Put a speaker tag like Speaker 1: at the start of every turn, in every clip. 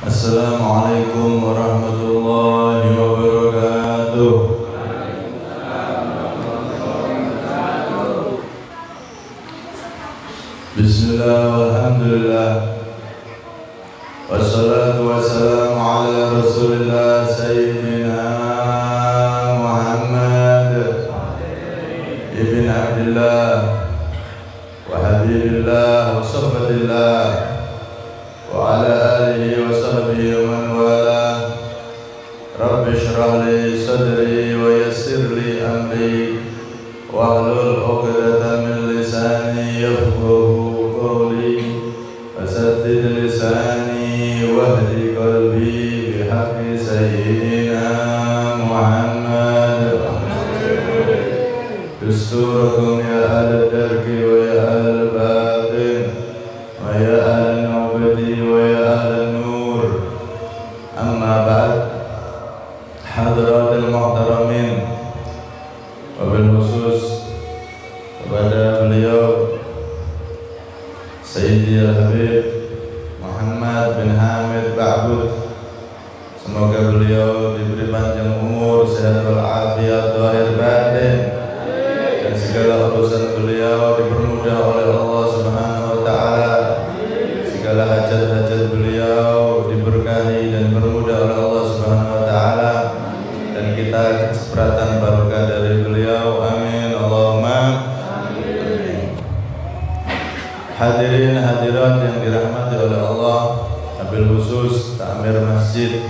Speaker 1: Assalamualaikum warahmatullahi wabarakatuh. Bismillah walhamdulillah, wassalatu wassalamu ala rasulillah sayyidina Muhammad ibn Abdillah wa habibillah wa sahbatillah wa ala alihi wa sahbihi wa man wala. Rabbi shrah li sadri wa yassir li amri wahlul 'uqdatam min lisani yafqahu qawli wasaddid lisani wahdi qalbi bihaqqi sayyidina Muhammad. Dusturakum ya ahla darki wa ya ahla batin wa ya ahla nubadi wa ya ahla nur. Amma ba'd. Hadratil muhtaramin, wabil khusus kepada beliau Sayyidi Al-Habib Muhammad bin Hamid Ba'bud, semoga beliau diberi panjang umur, sehat walafiat, zahir batin, dan segala urusan beliau dipermudah oleh Allah Subhanahu wa taala. Segala hajat-hajat beliau diberkahi dan dipermudah oleh Allah Subhanahu wa taala, dan kita kesempatan barokah dari beliau. Amin Allahumma amin. Hadirin hadirat yang dirahmati oleh Allah, wabil khusus Ta'mir Masjid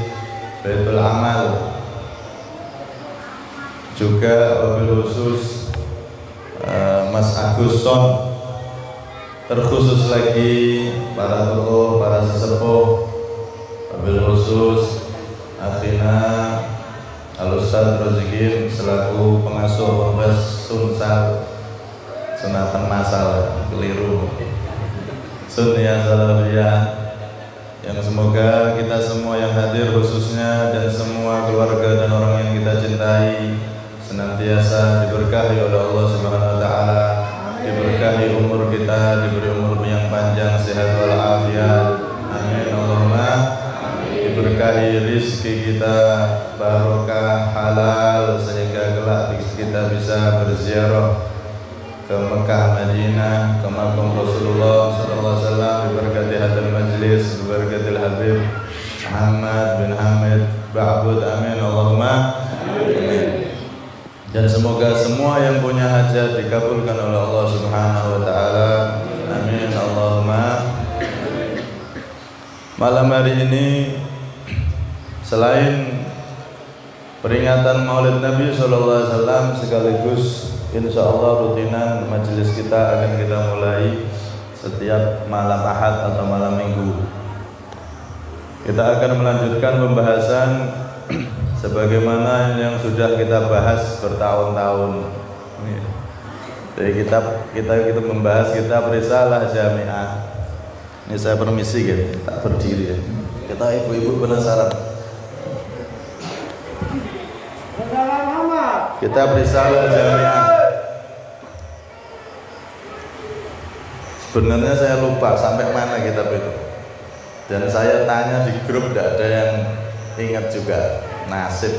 Speaker 1: Baitul Amal, juga wabil khusus Mas Agus Son, terkhusus lagi para tokoh, para sesepuh, wabil khusus Akhina Al-Ustaz Rozikin selaku pengasuh Ponpes Sunsal Sunatan Masal, keliru, Sunniyah Salafiyah, yang semoga kita semua yang hadir khususnya dan semua keluarga dan orang yang kita cintai senantiasa diberkahi oleh Allah Subhanahu wa taala, diberkahi umur kita, diberi umur yang panjang, sehat walafiat. Amin Allahumma. Diberkahi rizki kita, barokah halal, sehingga kelak kita bisa berziarah ke Mekah, Madinah, ke makam Rasulullah sallallahu alaihi wasallam, diberkati hadal majlis, diberkati Habib Muhammad bin Hamid Ba'bud. Amin Allahumma amin. Dan semoga semua yang punya hajat dikabulkan oleh Allah Subhanahu wa taala. Amin Allahumma. Malam hari ini, selain peringatan Maulid Nabi SAW, sekaligus insyaallah rutinan majelis kita akan kita mulai setiap malam Ahad atau malam Minggu. Kita akan melanjutkan pembahasan sebagaimana yang sudah kita bahas bertahun-tahun. Jadi kita membahas kitab Risalah Jami'ah. Ini saya permisi gitu, tak berdiri ya. Kita ibu-ibu penasaran. Kitab Risalah Jami'ah. Sebenarnya saya lupa sampai mana kitab itu. Dan saya tanya di grup, tidak ada yang ingat juga. Nasib.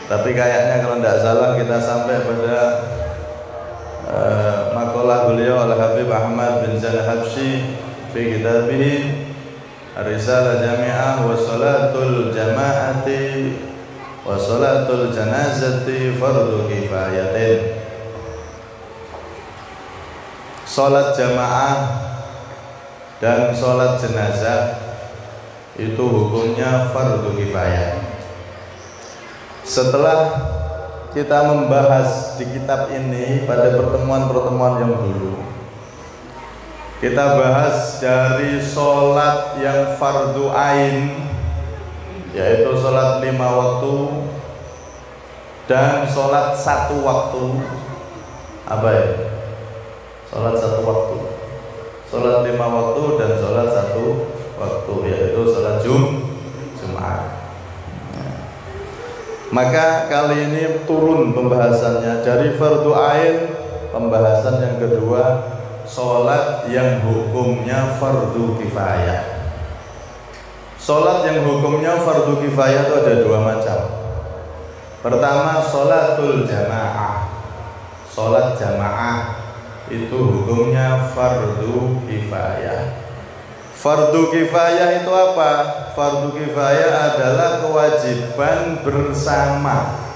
Speaker 1: Tapi kayaknya kalau tidak salah kita sampai pada makalah beliau Al-Habib Ahmad bin Zain Habsyi fi kitabih Risalah Jami'ah wa salatul jama'ati wa salatul janazati fardu kifayatin. Salat jamaah dan salat jenazah itu hukumnya fardu kifayah. Setelah kita membahas di kitab ini pada pertemuan-pertemuan yang dulu, kita bahas dari sholat yang fardu ain, yaitu sholat 5 waktu dan sholat 1 waktu. Apa ya? Sholat 1 waktu, sholat 5 waktu dan sholat 1 waktu, yaitu sholat Jumat. Maka kali ini turun pembahasannya dari fardu ain, pembahasan yang kedua, sholat yang hukumnya fardu kifayah. Sholat yang hukumnya fardu kifayah itu ada dua macam. Pertama, sholatul jamaah. Sholat jamaah itu hukumnya fardu kifayah. Fardu kifayah itu apa? Fardu kifayah adalah kewajiban bersama.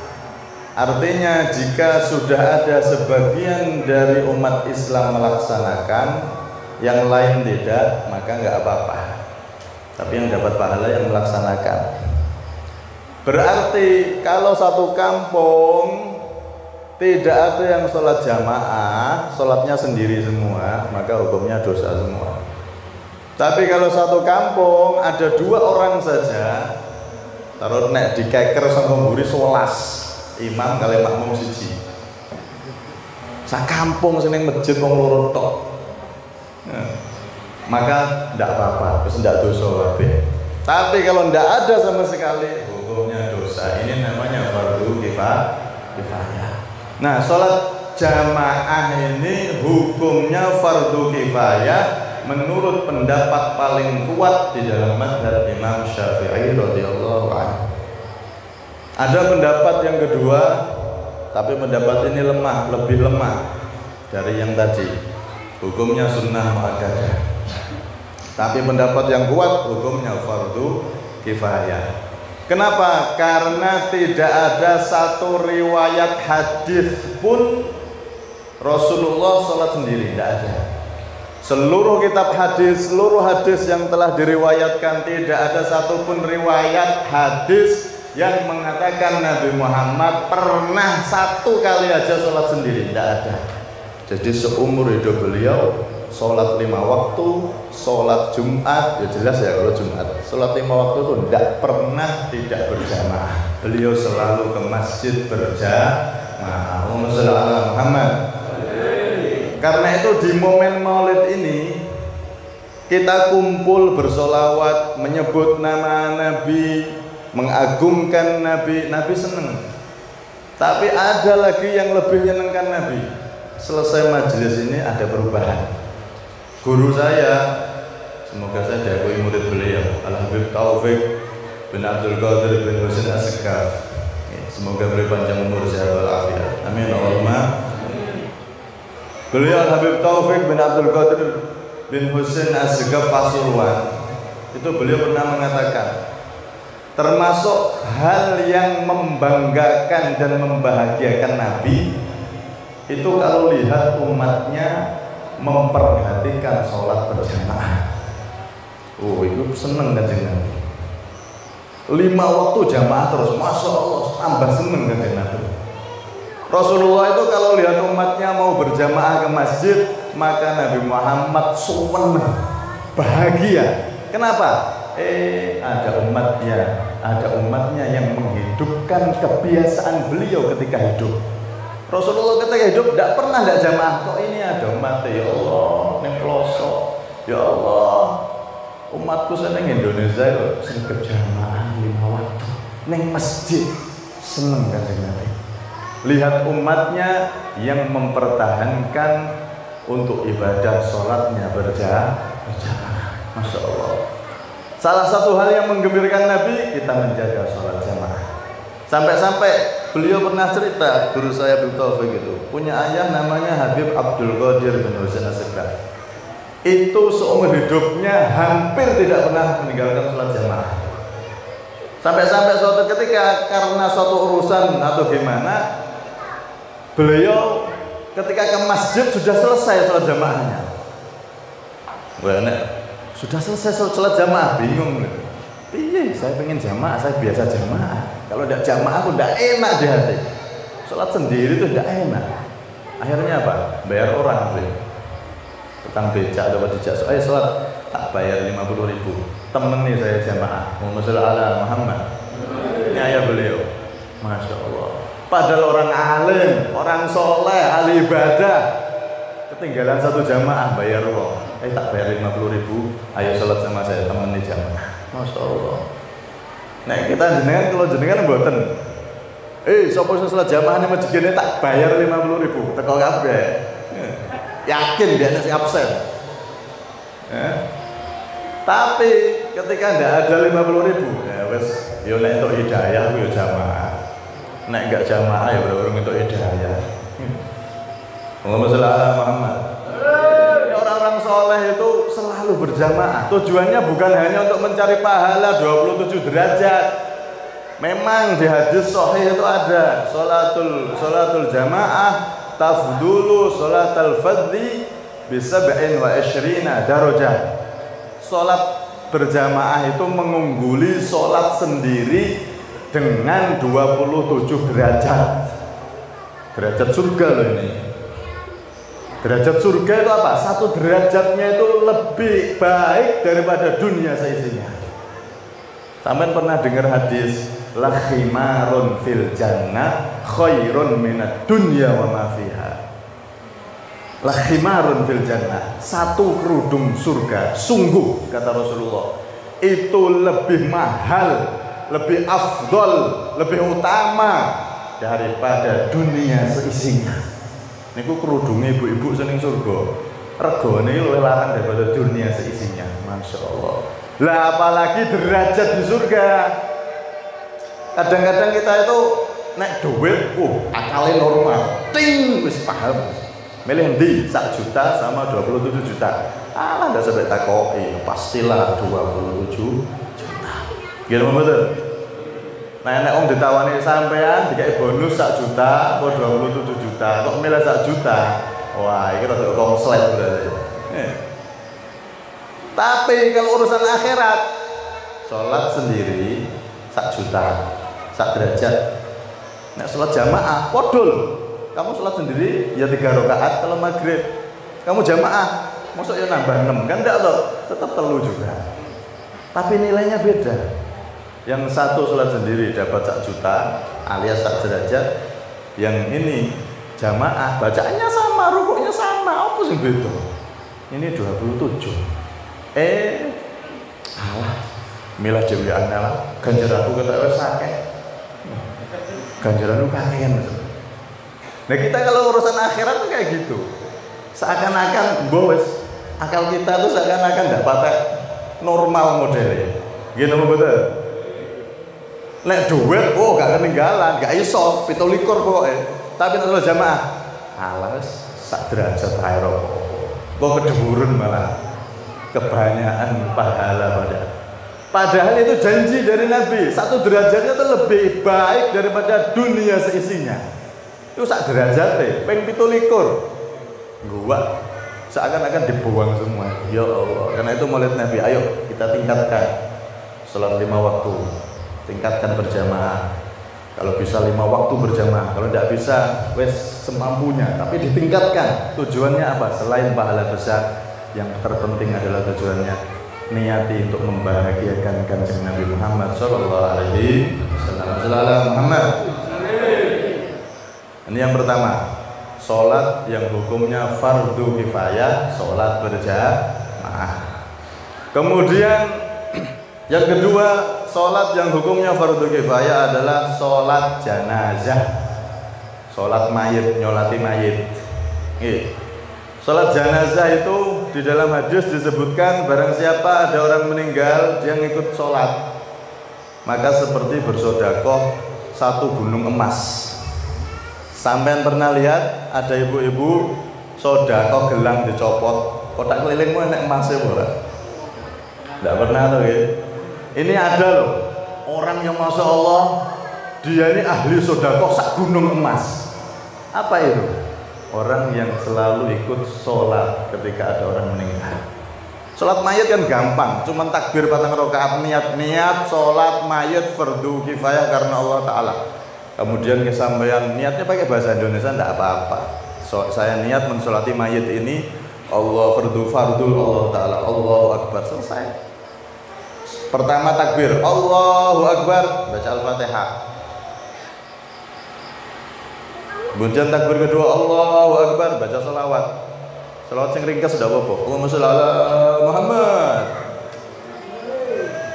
Speaker 1: Artinya jika sudah ada sebagian dari umat Islam melaksanakan, yang lain tidak, maka nggak apa-apa. Tapi yang dapat pahala yang melaksanakan. Berarti kalau satu kampung tidak ada yang sholat jamaah, sholatnya sendiri semua, maka hukumnya dosa semua. Tapi kalau satu kampung ada dua orang saja, taruh nek dikeker sama mburi 11, imam kali makmum siji. Sak kampung seneng masjid wong loro tok. Maka tidak apa-apa, terus tidak dosa kabeh. Tapi kalau tidak ada sama sekali, hukumnya dosa. Ini namanya fardu kifayah. Nah, sholat jamaah ini hukumnya fardu kifayah menurut pendapat paling kuat di dalam mazhab Imam Syafi'i radhiyallahu anhu. Ada pendapat yang kedua, tapi pendapat ini lemah, lebih lemah dari yang tadi. Hukumnya sunnah muakkadah. Tapi pendapat yang kuat hukumnya fardu kifayah. Kenapa? Karena tidak ada satu riwayat hadis pun Rasulullah sholat sendiri, tidak ada. Seluruh kitab hadis, seluruh hadis yang telah diriwayatkan, tidak ada satupun riwayat hadis yang mengatakan Nabi Muhammad pernah satu kali aja sholat sendiri, tidak ada. Jadi seumur hidup beliau sholat 5 waktu, sholat Jumat, ya jelas ya kalau Jumat, sholat 5 waktu itu tidak pernah tidak berjamaah. Beliau selalu ke masjid berjamaah. Allahumma sholli ala Muhammad. Karena itu di momen Maulid ini kita kumpul bersolawat, menyebut nama Nabi, mengagungkan Nabi. Nabi senang. Tapi ada lagi yang lebih menyenangkan Nabi. Selesai majelis ini ada perubahan. Guru saya, semoga saya diakui murid beliau, Al-Habib Taufik bin Abdul Qadir bin Husain As-Segaf. Semoga beliau panjang umur sehat walafiat. Amin Allahumma. Beliau Al-Habib Taufik bin Abdul Qadir bin Husain As-Segaf Pasuruan. Itu beliau pernah mengatakan, termasuk hal yang membanggakan dan membahagiakan Nabi itu kalau lihat umatnya memperhatikan sholat berjamaah. Oh, itu seneng kan Nabi. 5 waktu jamaah terus, masya Allah, tambah seneng kan Nabi. Rasulullah itu kalau lihat umatnya mau berjamaah ke masjid, maka Nabi Muhammad seneng, bahagia. Kenapa? Ada umatnya yang menghidupkan kebiasaan beliau ketika hidup. Rasulullah ketika hidup tidak pernah tidak jamaah. Kok ini ada umat, ya Allah, neng pelosok, ya Allah, umatku seneng Indonesia kok seneng berjamaah 5 waktu, neng masjid seneng kan Nabi. Lihat umatnya yang mempertahankan untuk ibadah sholatnya berjamaah, masya Allah. Salah satu hal yang menggembirakan Nabi, kita menjaga sholat jamaah. Sampai-sampai beliau pernah cerita, guru saya Habib Taufik itu punya ayah namanya Habib Abdul Qadir bin Husain As-Segaf. Itu seumur hidupnya hampir tidak pernah meninggalkan sholat jamaah. Sampai-sampai suatu ketika karena suatu urusan atau gimana, beliau ketika ke masjid sudah selesai sholat jamaahnya. Sudah selesai sholat jamaah, bingung. Iya, saya pengen jamaah, saya biasa jamaah. Kalau tidak jamaah aku tidak enak di hati. Sholat sendiri itu tidak enak. Akhirnya apa? Bayar orang, tukang becak dapat dijak. Ayo sholat, tak bayar 50.000. Temen nih saya jamaah. Allahumma sholli ala Muhammad. Ini ayah beliau, masya Allah. Padahal orang alim, orang soleh, ahli ibadah, ketinggalan satu jamaah bayar uang. Tak bayar 50.000. Ayo sholat sama saya, temen nih jamaah. Masya Allah. Nah kita jenengan kalau jenengan mboten, sapa sing salat jamaah ning masjid ini tak bayar 50.000 teko kabeh. Yakin dia sing absen. Tapi ketika ndak ada 50.000, ya wes yo nek entuk hidayah yo jamaah. Nek enggak jamaah ya baru entuk hidayah. Allahumma shalli ala Muhammad. Orang-orang soleh itu selalu berjamaah. Tujuannya bukan hanya untuk mencari pahala 27 derajat. Memang di hadis sahih itu ada sholatul jamaah tafdulu sholatul fadli bisab'in wa ishrina darajah. Sholat berjamaah itu mengungguli sholat sendiri dengan 27 derajat. Derajat surga loh ini. Derajat surga itu apa? Satu derajatnya itu lebih baik daripada dunia seisinya. Sampean pernah dengar hadis la khimarun fil jannah khairun minad dunya wa ma fiha. La khimarun fil jannah, satu kerudung surga, sungguh kata Rasulullah itu lebih mahal, lebih afdol, lebih utama daripada dunia seisinya. Niku kerudungnya ibu-ibu seneng surga, regane luwih larang daripada dunia seisinya. Masya Allah. Lah apalagi derajat di surga. Kadang-kadang kita itu nek duit, akalnya normal, ting wis paham. Milih endi 1 juta sama 27 juta. Alah ndak sampai takoki, pastilah 27 juta. Gitu betul. Nah nek wong ditawani sampean dikai bonus 1 juta apa 27 juta, kok milih 1 juta. Wah, iki rada konslet berarti. Tapi kalau urusan akhirat, sholat sendiri 1 juta, 1 derajat. Nek sholat jamaah, podol. Kamu sholat sendiri ya 3 rakaat kalau maghrib. Kamu jamaah, masuk ya nambah 6 kan enggak loh, tetap 3 juga. Tapi nilainya beda. Yang satu sholat sendiri dapat 1 juta alias 1 derajat. Yang ini jamaah, bacaannya sama, rukuknya sama, apa sih beda? Ini 27. Alah, milah dewi anela, ganjaranku kata wes akeh. Ganjaranku kakean. Nah kita kalau urusan akhirat tuh kayak gitu. Seakan-akan bos, akal kita tuh seakan-akan enggak patek normal modelnya. Gini betul. Nek duit, gak ketinggalan, gak iso, 27 pokoknya. Tapi kalau jamaah, alah sak derajat ae kok keduren malah. Kebanyakan pahala padahal itu janji dari Nabi 1 derajatnya itu lebih baik daripada dunia seisinya. Itu 1 derajat deh peng 27 gua seakan-akan dibuang semua. Ya Allah, karena itu maulid Nabi, ayo kita tingkatkan sholat 5 waktu, tingkatkan berjamaah. Kalau bisa 5 waktu berjamaah, kalau tidak bisa wes semampunya, tapi ditingkatkan. Tujuannya apa? Selain pahala besar, yang terpenting adalah tujuannya niati untuk membahagiakan Kanjeng Nabi Muhammad sallallahu alaihi wasallam. Ini yang pertama, sholat yang hukumnya fardu kifayah, sholat berjamaah. Kemudian yang kedua, sholat yang hukumnya fardu kifayah adalah sholat janazah, sholat mayit, nyolati mayit. Sholat janazah itu di dalam hadis disebutkan barang siapa ada orang meninggal dia ngikut sholat maka seperti bersodakoh 1 gunung emas. Sampean pernah lihat ada ibu-ibu sodakoh gelang dicopot kotak kelilingmu enak emasnya ora? Tidak pernah tuh ya. Ini ada loh orang yang masya Allah dia ini ahli sodakoh 1 gunung emas. Apa itu? Orang yang selalu ikut sholat ketika ada orang meninggal. Sholat mayat kan gampang, cuman takbir 4 rakaat, niat sholat mayat fardu kifayah karena Allah Ta'ala. Kemudian kesampaian niatnya pakai bahasa Indonesia tidak apa-apa. Saya niat mensolati mayat ini Allah fardu Allah Ta'ala, Allahu Akbar, selesai. Pertama takbir Allahu Akbar, baca Al-Fatihah. Kemudian takbir kedua Allahu Akbar, baca salawat. Salawat sing ringkas sudah apa? Allahumma sholli ala Muhammad.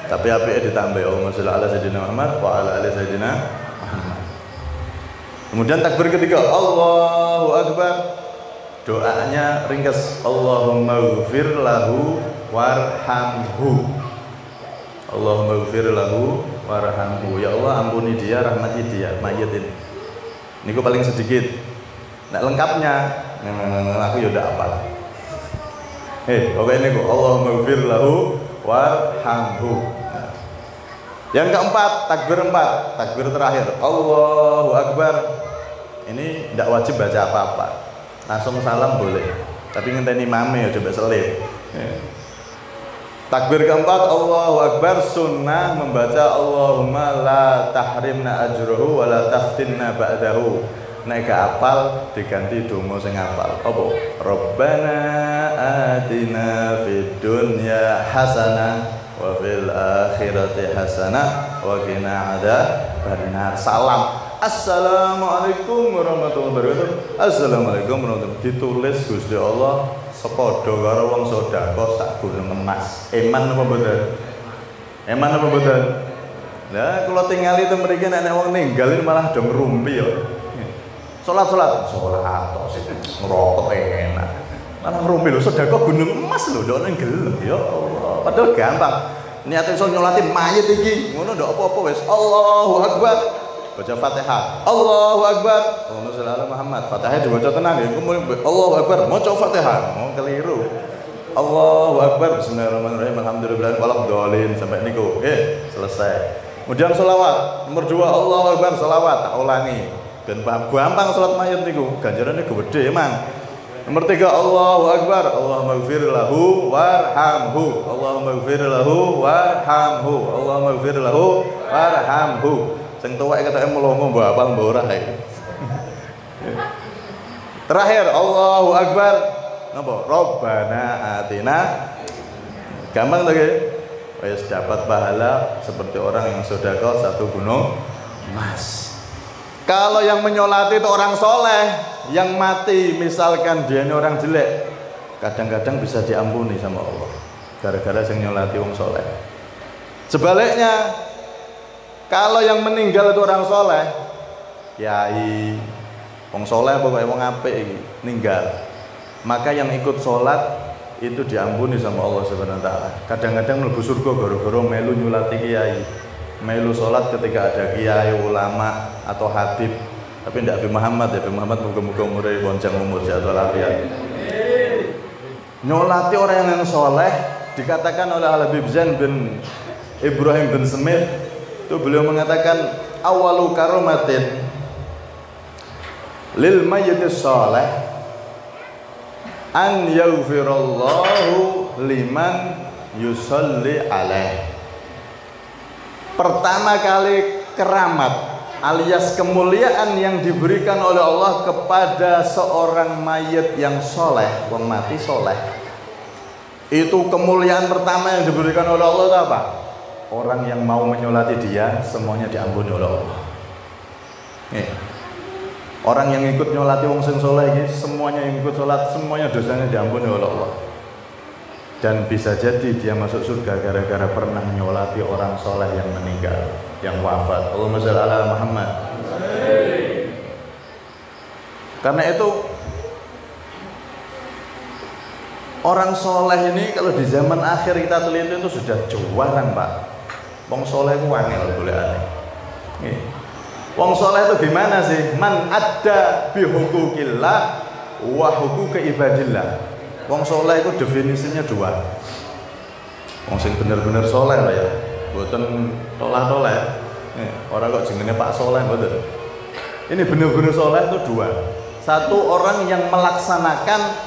Speaker 1: Tapi apike ditambah Allahumma sholli ala sayyidina Muhammad wa ala ali sayyidina Muhammad. Kemudian takbir ketiga Allahu Akbar. Doanya ringkas Allahumma ighfir lahu warhamhu. Allahumma ighfir lahu warhamhu. Ya Allah, ampuni dia, rahmati dia, mayit ini. Niku paling sedikit. Nek lengkapnya, aku ya ndak hafal. Pokoknya niku Allahumma ighfir lahu warhamhu. Yang keempat, takbir 4, takbir terakhir. Allahu Akbar. Ini ndak wajib baca apa-apa. Langsung salam boleh. Tapi ngenteni imame ya coba selip. Takbir keempat, Allahu Akbar, sunnah membaca Allahumma la tahrimna ajruhu wa la taftinna ba'dahu. Nek gak apal diganti donga sing apal. Apa? Rabbana atina fid dunya hasanah wa fil akhirati hasanah wa qina adzabannar. Salam. Assalamualaikum warahmatullahi wabarakatuh. Assalamualaikum warahmatullahi wabarakatuh. Ditulis Gusti Allah sepadha karo wong sedekah sak gunung emas. Eman apa mboten? Eman apa mboten? Lah kula tingali teng mriki nek wong ninggalin malah do ngrumpi ya. Salat tos ngerokok enak. Malah ngrumpi lho sedekah gunung emas lho ndok ning gelem ya Allah. Padahal gampang. Niate iso nyolati mayit iki. Ngono ndok apa-apa wis. Allahu Akbar. Baca Fatihah. Allahu Akbar. Allahumma sholli ala Muhammad. Fatihah dibaca tenang ya. Kemudian Allahu Akbar, maca Fatihah. Oh keliru. Allahu Akbar. Bismillahirrahmanirrahim. Alhamdulillah waladhdallin sampai niku. Selesai. Kemudian selawat. Nomor 2 Allahu Akbar selawat. Tak ulangi. Dan gampang salat mayit niku. Ganjarane gede emang. Nomor 3 Allahu Akbar. Allahumma ighfir lahu warhamhu. Allahumma ighfir lahu warhamhu. Allahumma ighfir lahu warhamhu. Sing tuwek ketoke melongo mbok apal mbok ora iki. Terakhir Allahu Akbar. Napa? Rabbana atina. Gampang to nggih? Wis dapat pahala seperti orang yang sedekah 1 gunung emas. Kalau yang menyolati itu orang soleh, yang mati misalkan dia ini orang jelek, kadang-kadang bisa diampuni sama Allah gara-gara yang nyolati wong soleh. Sebaliknya, kalau yang meninggal itu orang soleh, kiai, wong soleh pokoknya wong apik iki ninggal, maka yang ikut sholat itu diampuni sama Allah Subhanahu wa taala. Kadang-kadang mlebu surga gara-gara melu nyulati kiai, melu sholat ketika ada kiai, ulama atau habib. Tapi tidak Nabi Muhammad ya, Nabi Muhammad muga-muga umure bonjang umur jatuh lafiat. Nyolati orang yang soleh dikatakan oleh Al-Habib Zain bin Ibrahim bin Smith itu beliau mengatakan awalu karomatin lil mayyitis soleh an yaghfirallahu liman yusalli alaih. Pertama kali keramat alias kemuliaan yang diberikan oleh Allah kepada seorang mayit yang soleh, wong mati soleh, itu kemuliaan pertama yang diberikan oleh Allah itu apa? Orang yang mau menyolati dia semuanya diampuni oleh Allah. Orang yang ikut nyolati wong sing soleh ini, semuanya yang ikut sholat semuanya dosanya diampuni oleh Allah. Dan bisa jadi dia masuk surga gara-gara pernah nyolati orang soleh yang meninggal, yang wafat. Allahumma sholli ala Muhammad. Karena itu orang soleh ini kalau di zaman akhir kita teliti itu sudah jarang Pak. Wong soleh itu wangel boleh aneh. Wong soleh itu gimana sih? Man adda bihukukillah wa hukuki ibadillah. Wong soleh itu definisinya 2. Wong sing bener-bener soleh lah ya, mboten tolah-tolah. Orang kok jenenge Pak Soleh mboten. Ini bener-bener soleh itu 2. Satu orang yang melaksanakan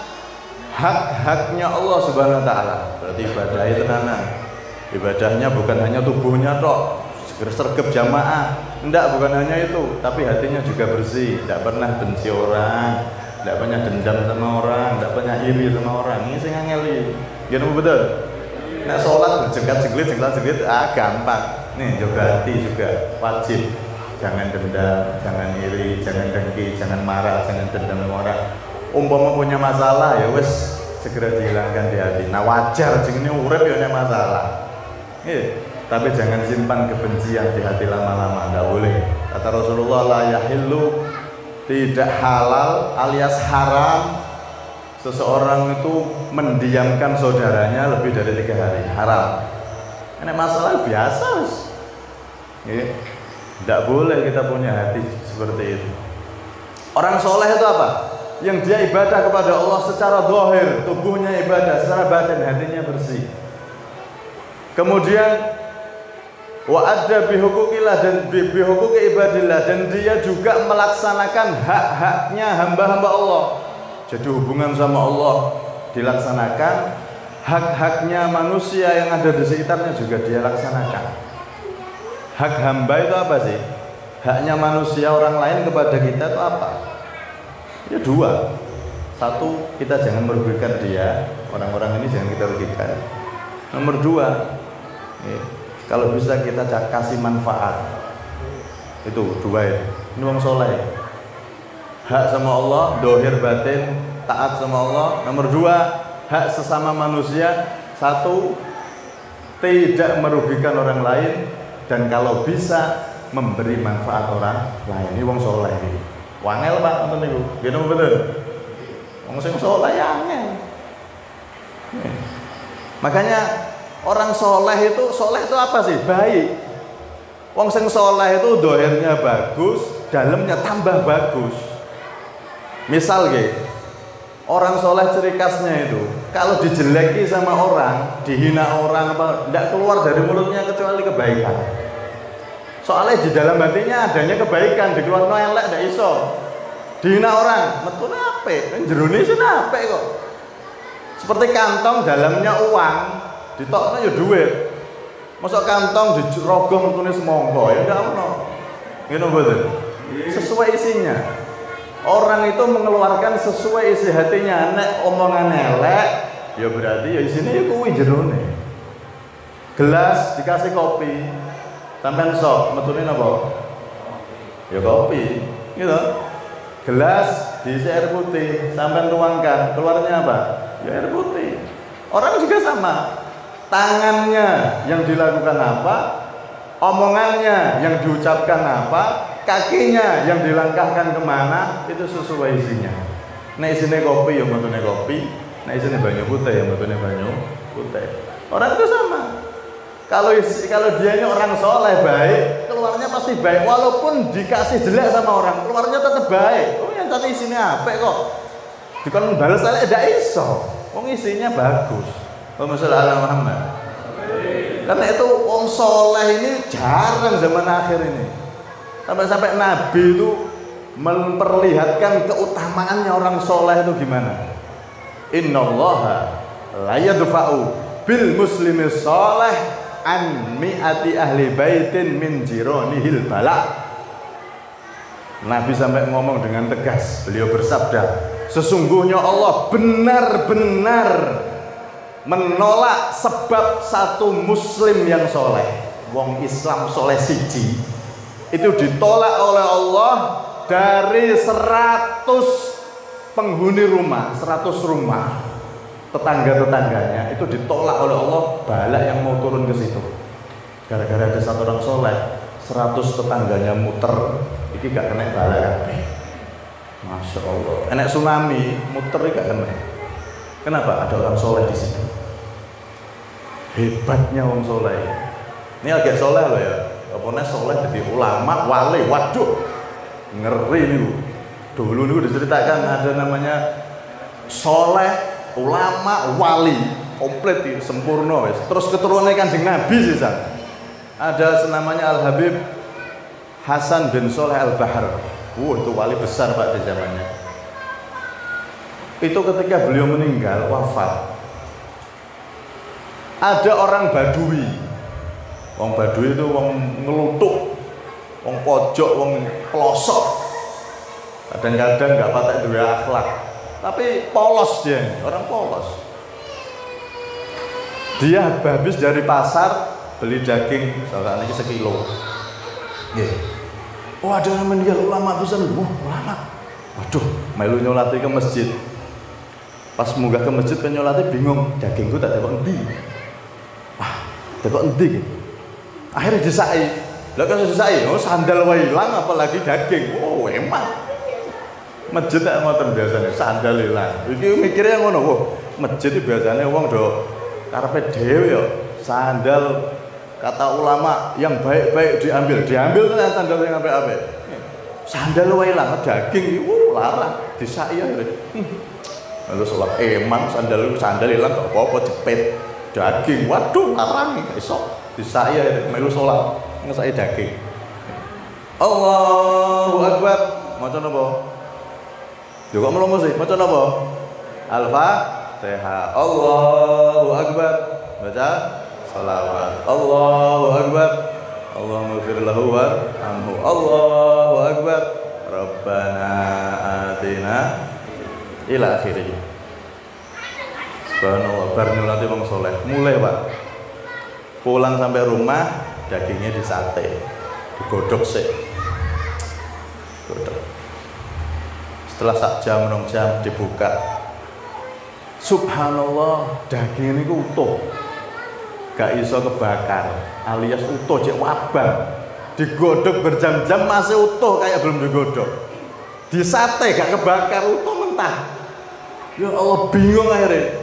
Speaker 1: hak-haknya Allah Subhanahu wa taala. Berarti ibadahnya tenanan. Ibadahnya bukan hanya tubuhnya tok, sergap jamaah. Enggak, bukan hanya itu, tapi hatinya juga bersih, tidak pernah benci orang, tidak pernah dendam sama orang, tidak pernah iri sama orang. Ini sing ngeli. Gimana betul? Nek sholat berjengkat-jengklit, gampang. Nih jaga hati juga wajib. Jangan dendam, jangan iri, jangan dengki, jangan marah, jangan dendam sama orang. Umpama punya masalah ya wes segera dihilangkan di hati. Nah wajar jenenge urip ya nek masalah. Tapi jangan simpan kebencian di hati lama-lama, tidak boleh. Kata Rasulullah, la yahillu, tidak halal alias haram seseorang itu mendiamkan saudaranya lebih dari 3 hari, haram. Ini masalah biasa, tidak boleh kita punya hati seperti itu. Orang soleh itu apa? Yang dia ibadah kepada Allah secara zahir, tubuhnya ibadah, secara batin hatinya bersih. Kemudian wa adda bihuquqillah dan bihuquqi ibadillah, dan dia juga melaksanakan hak-haknya hamba-hamba Allah. Jadi hubungan sama Allah dilaksanakan, hak-haknya manusia yang ada di sekitarnya juga dia laksanakan. Hak hamba itu apa sih? Haknya manusia orang lain kepada kita itu apa? Ya 2. 1, kita jangan merugikan dia, orang-orang ini jangan kita rugikan. Nomor 2, kalau bisa kita kasih manfaat. Itu 2 ya. Ini wong soleh. Hak sama Allah, dohir batin, taat sama Allah. Nomor 2, hak sesama manusia. 1, tidak merugikan orang lain, dan kalau bisa memberi manfaat orang lain. Ini wong soleh. Wangel Pak, nonton niku. Gitu betul. Wong sing soleh ya angel. Makanya orang soleh itu apa sih? Baik. Wong sing soleh itu dohirnya bagus, dalamnya tambah bagus. Misal orang soleh ciri khasnya itu kalau dijeleki sama orang, dihina orang apa, tidak keluar dari mulutnya kecuali kebaikan. Soalnya di dalam hatinya adanya kebaikan, dikeluarno elek ndak iso. Dihina orang, metune apik, jerone sing apik kok. Seperti kantong dalamnya uang, ditokno ya duit. Masuk kantong dirogong metune semongko, ya ndak ono. Ngene mboten. Sesuai isinya. Orang itu mengeluarkan sesuai isi hatinya. Nek omongan elek, ya berarti ya isine ya kuwi jerone. Gelas dikasih kopi, sampean sok metune napa? Ya kopi, gitu. Gelas diisi air putih, sampean tuangkan, keluarnya apa? Ya air putih. Orang juga sama. Tangannya yang dilakukan apa? Omongannya yang diucapkan apa? Kakinya yang dilangkahkan kemana? Itu sesuai isinya. Nek isine kopi ya metune kopi, nek isine banyu putih ya metune banyu putih. Orang itu sama. Kalau dia ini orang soleh baik, keluarnya pasti baik. Walaupun dikasih jelek sama orang, keluarnya tetap baik. Oh yang tadi isinya apa kok? Dikon balas elek ndak iso. Wong isinya bagus. Allahumma Muhammad. Karena itu wong soleh ini jarang zaman akhir ini. Sampai Nabi itu memperlihatkan keutamaannya orang soleh itu gimana. Innallaha la yadfa'u bil muslimi soleh an mi'ati ahli baitin min jironihil bala. Nabi sampai ngomong dengan tegas, beliau bersabda, sesungguhnya Allah benar-benar menolak sebab satu muslim yang soleh, wong Islam soleh siji, itu ditolak oleh Allah dari 100 penghuni rumah, 100 rumah tetangga-tetangganya itu ditolak oleh Allah bala yang mau turun ke situ. Gara-gara ada satu orang soleh, 100 tetangganya muter, iki gak kena bala kabeh. Masya Allah. Enak tsunami muter iki gak kena. Kenapa? Ada orang soleh di situ. Hebatnya orang soleh. Ini agak soleh loh ya. Apanya soleh jadi ulama, wali, waduh, ngeri nih bu. Dulu nih diceritakan ada namanya soleh, ulama, wali, komplit nih, sempurna. Terus keturunannya Kanjeng Nabi sih san. Ada namanya Al Habib Hasan bin Soleh Al Bahar. Itu wali besar pak di zamannya. Itu ketika beliau meninggal wafat, ada orang Badui. Wong Badui itu wong ngelutuk, wong pojok, wong pelosok. Kadang-kadang nggak patek dua akhlak, tapi polos dia, orang polos. Dia habis dari pasar beli daging, misalkan ini sekilo. Oh ada yang meninggal ulama tuh ulama. Waduh, melu nyolati ke masjid. Pas munggah ke masjid kan nyolati bingung, dagingku tak dapat endi. Wah, dapat endi gitu. Akhirnya disai. Lah kan disai, oh sandal wae ilang apalagi daging. Oh, emak. Masjid nek ngoten biasane sandal ilang. Iki mikirnya ngono, wah, masjid iki biasane wong do karepe dhewe ya. Sandal kata ulama yang baik-baik diambil kan sandal yang apik-apik. Sandal wae ilang daging iki larang disaki ya. Lalu sholat emang sandal ilang gak apa-apa jepit daging. Waduh, larang iki iso disaki ya melu sholat ngesaki daging. Allahu Akbar. Maca napa? Yo kok melongo sih, maca napa? Al-Fatihah. Allahu Akbar. Baca shalawat. Allahu Akbar. Allahumma ighfir lahu warhamhu. Allahu Akbar. Rabbana atina ila akhirih. Subhanallah, bar nyolati wong saleh. Mulai, Pak. Pulang sampai rumah, dagingnya disate. Digodhog sik. Godhog. Setelah sak jam, 2 jam dibuka. Subhanallah, daging ini utuh. Gak iso kebakar, alias utuh cek wabang. Digodhog berjam-jam masih utuh kayak belum digodhog. Disate gak kebakar, utuh mentah. Ya Allah, bingung akhirnya.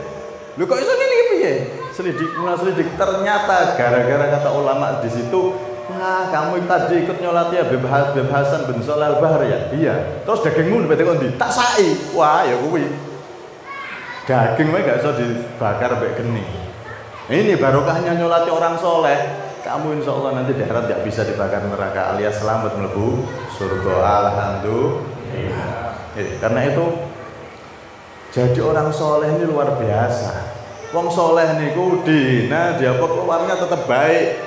Speaker 1: Lho kok iso ngene iki piye? Selidik ternyata gara-gara kata ulama di situ, "Wah, kamu tadi ikut nyolati Habib Hasan bin Shalih Al-Bahar ya?" Iya. Terus dagingmu dipete kok ndi? Tak saki. Wah, ya kuwi. Daging wae gak iso dibakar mbek geni. Ini barokahnya nyolati orang soleh. Kamu insya Allah nanti di akhirat gak bisa dibakar neraka alias selamat mlebu surga. Alhamdulillah. Karena itu jadi orang soleh ini luar biasa. Wong soleh niku dina dia keluarnya tetap baik.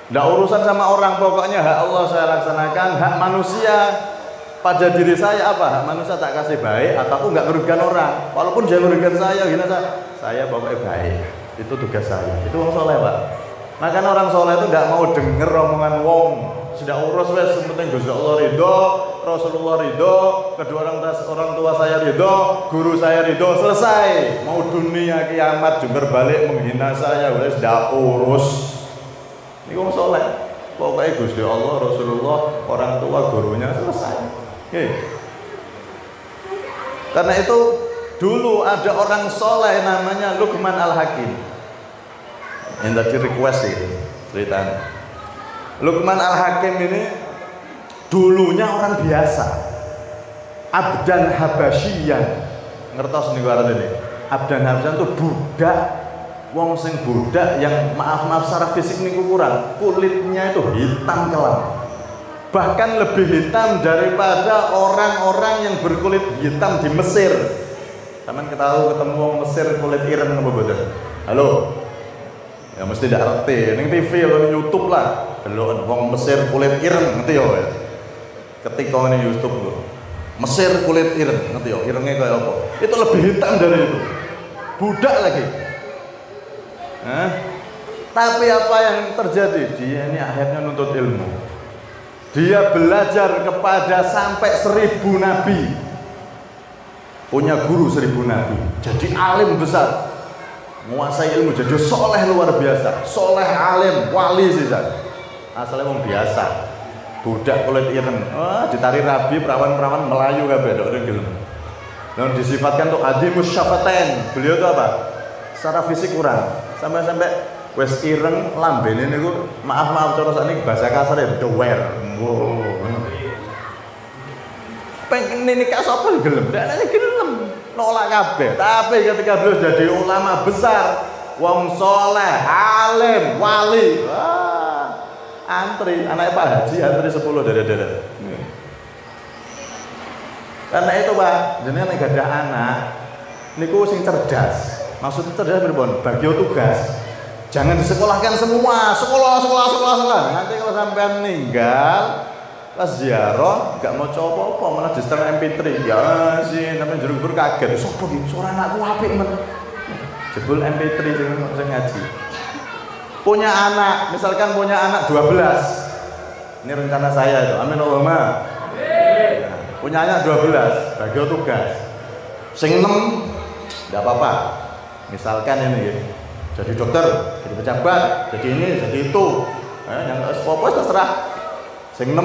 Speaker 1: Nggak urusan sama orang, pokoknya hak Allah saya laksanakan, hak manusia pada diri saya apa? Hak manusia tak kasih baik, atau aku nggak merugikan orang. Walaupun dia merugikan saya, gini saya pokoknya baik. Itu tugas saya. Itu wong soleh, Pak. Makanya orang soleh itu nggak mau denger omongan wong. Sudah urus wes, penting Gusti Allah ridho, Rasulullah ridho, kedua orang tua saya ridho, guru saya ridho, selesai. Mau dunia kiamat jungkir balik menghina saya, wes ndak urus. Ini wong soleh. Pokoknya Gusti Allah, Rasulullah, orang tua, gurunya selesai. Oke. Karena itu dulu ada orang soleh namanya Luqman Al-Hakim. Yang tadi request itu ceritanya. Luqman Al-Hakim ini dulunya orang biasa, abdan habasyian. Ngertos niku arane ini. Abdan habasyian itu budak, wong sing budak yang maaf secara fisik niku kurang, kulitnya itu hitam kelam. Bahkan lebih hitam daripada orang-orang yang berkulit hitam di Mesir. Taman ketemu wong Mesir kulit ireng apa boten? Halo. Ya mesti ndak ngerti, ning TV atau YouTube lah. Delok wong Mesir kulit ireng, ngerti ya? Ketika ning YouTube lho. Mesir kulit ireng, ngerti ya? Irenge kaya apa? Itu lebih hitam dari itu. Budak lagi. Tapi apa yang terjadi? Dia ini akhirnya nuntut ilmu. Dia belajar kepada sampai 1000 nabi. Punya guru 1000 nabi. Jadi alim besar. Menguasai ilmu, jadi soleh luar biasa, soleh alim, wali sih asalnya wong biasa, budak kulit ireng, ditari rabi, perawan-perawan Melayu kabeh, dok gelem. Dan disifatkan tuh adimus syafaten, beliau itu apa? Secara fisik kurang, sampai wes ireng lambene niku, maaf cara sakniki bahasa kasar ya, doer. Wow. Pengen nikah sapa gelem, ndak gelem. Nolak kabeh. Tapi ketika beliau jadi ulama besar, wong soleh, alim, wali, wah, antri, anaknya Pak Haji antri 10 daerah-daerah. Karena itu Pak, jenengan nek gadah anak, niku sing cerdas. Maksudnya cerdas pripun? Bagi tugas. Jangan disekolahkan semua, sekolah. Nanti kalau sampean meninggal, pas ziarah gak mau coba apa malah di setel MP3 ya sih namanya jeruk kaget sopo iki suara anakku apik men jebul MP3 sing ngaji punya anak misalkan punya anak 12 ini rencana saya itu amin Allahumma punya anak 12 bagi tugas sing 6 enggak apa-apa misalkan ini jadi dokter jadi pejabat jadi ini jadi itu yang apa terserah sing 6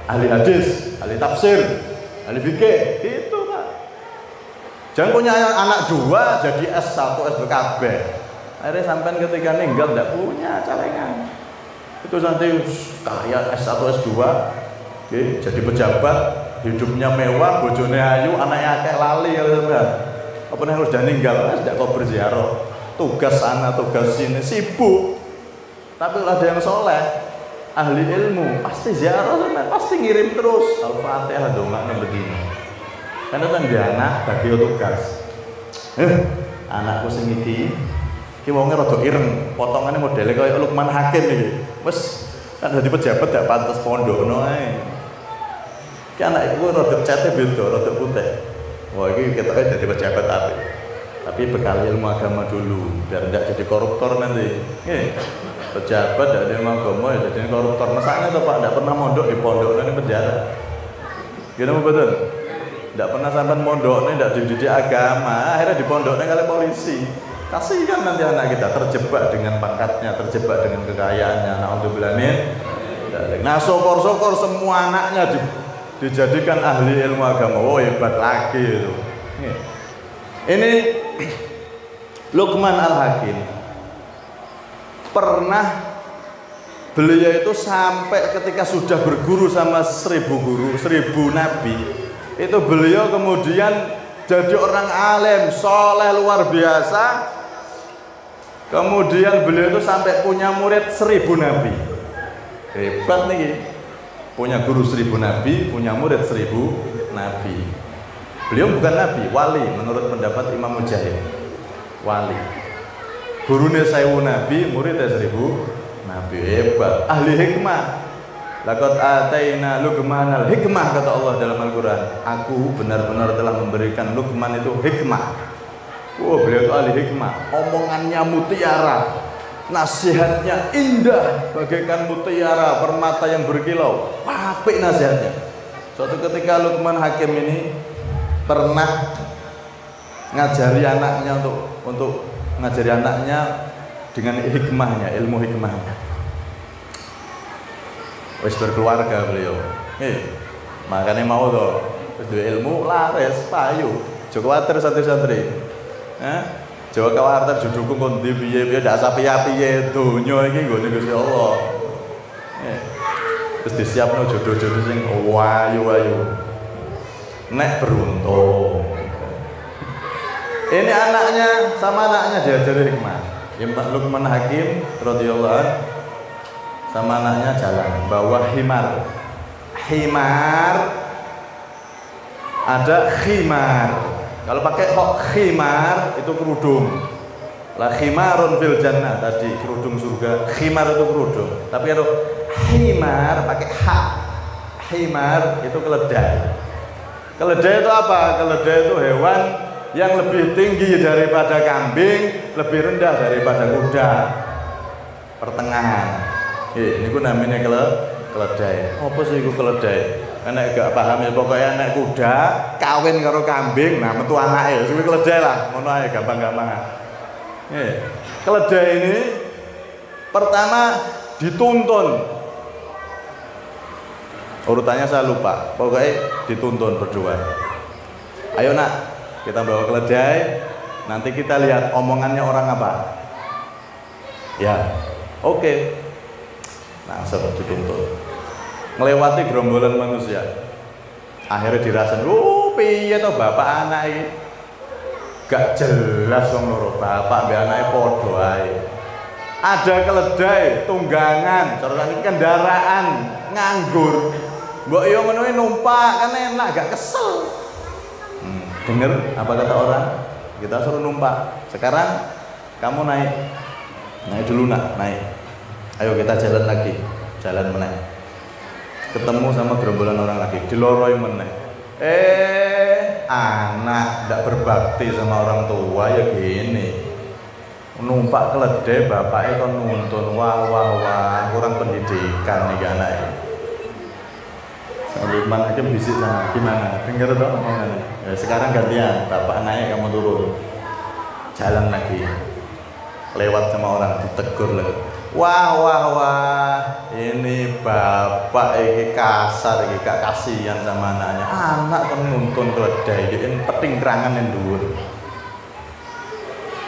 Speaker 1: ahli hadis, ahli tafsir, ahli fikih gitu Pak. Jangan punya anak dua jadi S1 S2 kabeh. Akhirnya sampai ketika ninggal tidak punya celengan. Itu nanti kaya S1 S2 jadi pejabat, hidupnya mewah, bojone ayu, anaknya akeh lali kalau sampean. Apa nek harus ninggal, tidak kau berziarah. Tugas sana, tugas sini, sibuk. Tapi kalau ada yang soleh, ahli ilmu, pasti ziarah sampean, pasti ngirim terus Al-Fatihah dongakno bedino. Karena kan dia anak bagi tugas. Anakku sing iki wonge rada ireng, potongane modele kaya Lukman Hakim iki. Wes kan dadi pejabat gak pantes pondokno ae. Ki anak iku rada cete beda, rada putih. Wah iki ketoke dadi pejabat apik. Tapi bekal ilmu agama dulu biar tidak jadi koruptor nanti. Pejabat dari ilmu agama ya jadi koruptor. Masanya tuh Pak tidak pernah mondok di pondok ini penjara. Gimana betul? Tidak pernah sampai mondok ini tidak dididik agama. Akhirnya di pondoknya kali polisi. Kasihan nanti anak kita terjebak dengan pangkatnya, terjebak dengan kekayaannya. Naudzubillah min. Nah syukur-syukur semua anaknya dijadikan ahli ilmu agama. Oh hebat lagi itu. Ini Luqman Al-Hakim pernah beliau itu sampai ketika sudah berguru sama 1000 guru, 1000 nabi, itu beliau kemudian jadi orang alim, soleh luar biasa. Kemudian beliau itu sampai punya murid 1000 nabi. Hebat nih, punya guru 1000 nabi, punya murid 1000 nabi. Beliau bukan nabi, wali menurut pendapat Imam Mujahid. Wali. Gurunya 1000 nabi, muridnya 1000 nabi. Hebat, ahli hikmah. Laqad ataina Luqmanal hikmah, kata Allah dalam Al-Qur'an. Aku benar-benar telah memberikan Luqman itu hikmah. Beliau itu ahli hikmah. Omongannya mutiara, nasihatnya indah bagaikan mutiara, permata yang berkilau. Apik nasihatnya. Suatu ketika Luqman Hakim ini pernah ngajari anaknya untuk ngajari anaknya dengan hikmahnya, ilmu hikmahnya. Wis berkeluarga beliau. Makanya mau tuh dua ilmu laris payu. Joko kuwatir santri-santri. Jawa kawarta judulku kon ndi piye-piye dak sapiye-piye donya iki nggone Gusti Allah. Terus disiapno jodoh-jodoh sing ayu-ayu. Nek beruntung. Ini anaknya sama anaknya diajari hikmah. Luqman Hakim radhiyallahu anhu sama anaknya jalan bawa himar. Himar ada khimar. Kalau pakai khimar itu kerudung. La khimarun fil jannah tadi kerudung surga. Khimar itu kerudung. Tapi kalau himar pakai ha. Himar itu keledai. Keledai itu apa? Keledai itu hewan yang lebih tinggi daripada kambing, lebih rendah daripada kuda. Pertengahan. Ini ku namanya keledai. Apa sih itu keledai? Anak gak paham ya, pokoknya anak kuda kawin karo kambing, nah metu anake, itu keledai lah, ngono ae gampang-gampangan. Keledai ini pertama dituntun. Urutannya saya lupa, pokoknya dituntun berdua. Ayo nak, kita bawa keledai, nanti kita lihat omongannya orang apa. Ya, oke. Nah, sebab dituntun. Melewati gerombolan manusia. Akhirnya dirasain, piye to bapak anak ini? Gak jelas wong loro, bapak mbek anake padha ae. Ada keledai tunggangan, carane kendaraan nganggur. Mbok yo ngono numpak kan enak, gak kesel. Dengar apa kata orang? Kita suruh numpak. Sekarang kamu naik. Naik dulu nak, naik. Ayo kita jalan lagi. Jalan meneh. Ketemu sama gerombolan orang lagi, diloroi meneh. Anak ndak berbakti sama orang tua ya gini. Numpak keledai bapaknya kon nuntun. Wah, kurang pendidikan nih anaknya. Luqman Hakim bisik sana, gimana? Dengar dong omongannya. Ya, sekarang gantian, bapak naik kamu turun. Jalan lagi. Lewat sama orang ditegur lagi. Wah, ini bapak bapak iki kasar iki, gak kasihan sama anaknya. Anak kan nuntun keledai iki penting kerangan yang dhuwur.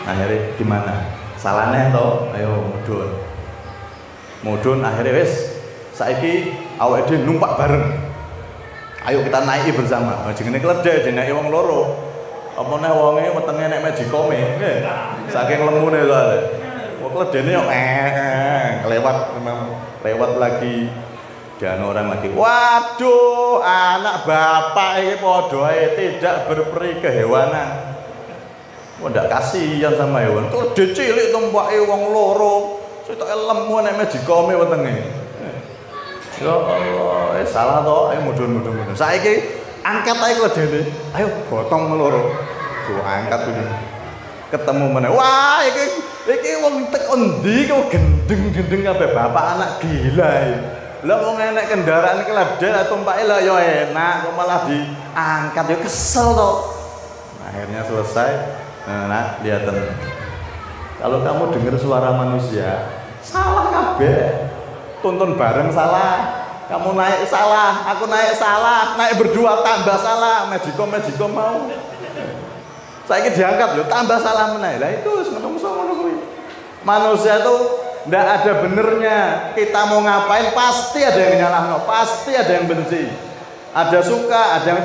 Speaker 1: Akhirnya gimana? Salahnya toh, ayo mudun akhirnya wis saiki awake dhewe numpak bareng. Ayo kita naiki bersama. Jenenge keledai jenenge wong loro. Apa nek wonge wetenge nek magicome, nggih. Saking lemune soalé. Wong keledene yo lewat lagi. Dan orang lagi, waduh, anak bapak ini padha ae tidak berperi kehewanan. Wah, ndak kasihan sama hewan. Keledai cilik tumpake wong loro. Sitoke lemu nek magicome wetenge. Ya Allah, salah toh, ayo mudun. Saiki angkat ae keledene. Ayo gotong loro. Tuh angkat dulu. Ketemu meneh. Wah, iki wong tek endi kok gendeng-gendeng kabeh bapak anak gila iki. Lah wong enek kendaraan keledai tumpake lah ya enak, kok malah diangkat ya kesel toh. Akhirnya selesai. Nah, lihaten. Kalau kamu dengar suara manusia, salah kabeh. Tuntun bareng salah. Kamu naik salah, aku naik salah, naik berdua tambah salah, magicom mau. Saiki diangkat lho, tambah salah meneh. Lah itu wis menungso ngono kuwi. Manusia itu ndak ada benernya. Kita mau ngapain pasti ada yang nyalahno, pasti ada yang benci. Ada suka, ada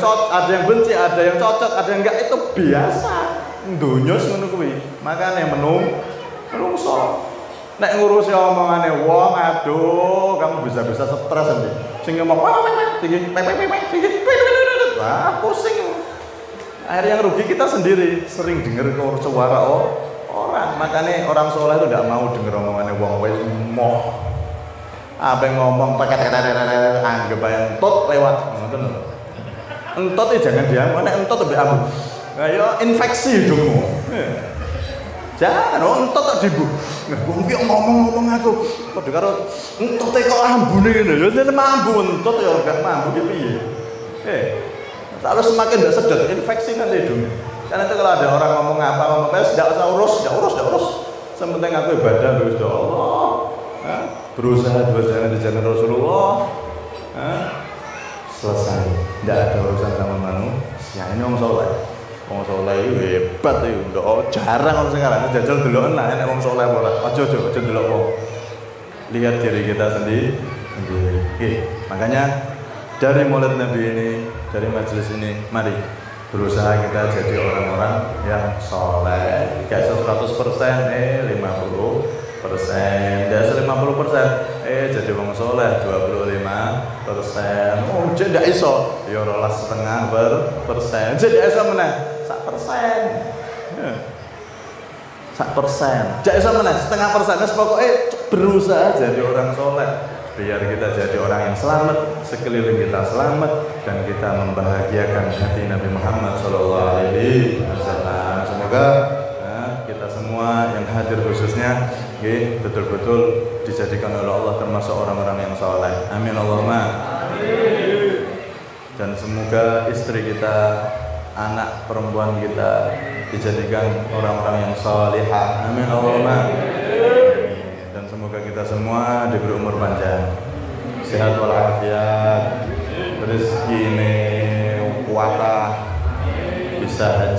Speaker 1: yang benci, ada yang cocok, ada yang enggak, itu biasa. Donya ngono kuwi. Makane menungso. Nek ngurusi omongane wong, aduh, kamu bisa-bisa stres nanti. Sing ngomong tinggi, wah pusing. Akhirnya yang rugi kita sendiri, sering dengar suara orang. Makanya orang soleh itu tidak mau dengar omongannya wong wis moh. Apa yang ngomong pakai anggap aja entot lewat. Entot itu jangan diam, nek entot lebih abu. Kayak infeksi hidungmu. Jangan, entot tak dibu. Wong ki ngomong aku. Padha karo entot kok ambune ngene. Ya nek mambu entot ya gak mambu ki piye. Terus semakin tidak sedot, infeksi nanti hidung. Karena itu kalau ada orang ngomong apa tidak usah urus. Sementing aku ibadah terus ya Allah. Berusaha di jalan Rasulullah. Selesai. Tidak ada urusan sama manusia. Ini orang soleh. Orang soleh itu hebat itu. Jarang orang sekarang. Jajal deloken lah. Ini orang soleh boleh. Ojo delok wong. Lihat diri kita sendiri. Makanya dari Maulid Nabi ini, dari majelis ini, mari berusaha kita jadi orang-orang yang soleh. Gak 100%, 50%, gak 50%, jadi orang soleh 25%. Oh, jadi gak iso, ya 12,5%. Jadi iso mana? 1%. 1%. Gak iso mana? 0,5%. Pokoknya berusaha jadi orang soleh. Biar kita jadi orang yang selamat, sekeliling kita selamat, dan kita membahagiakan hati Nabi Muhammad SAW. Semoga kita semua yang hadir khususnya betul-betul dijadikan oleh Allah termasuk orang-orang yang soleh. Amin Allahumma. Dan semoga istri kita, anak perempuan kita dijadikan orang-orang yang solihah. Amin Allahumma. Semoga kita semua diberi umur panjang, sehat walafiat, rezeki ini kuatah, bisa haji.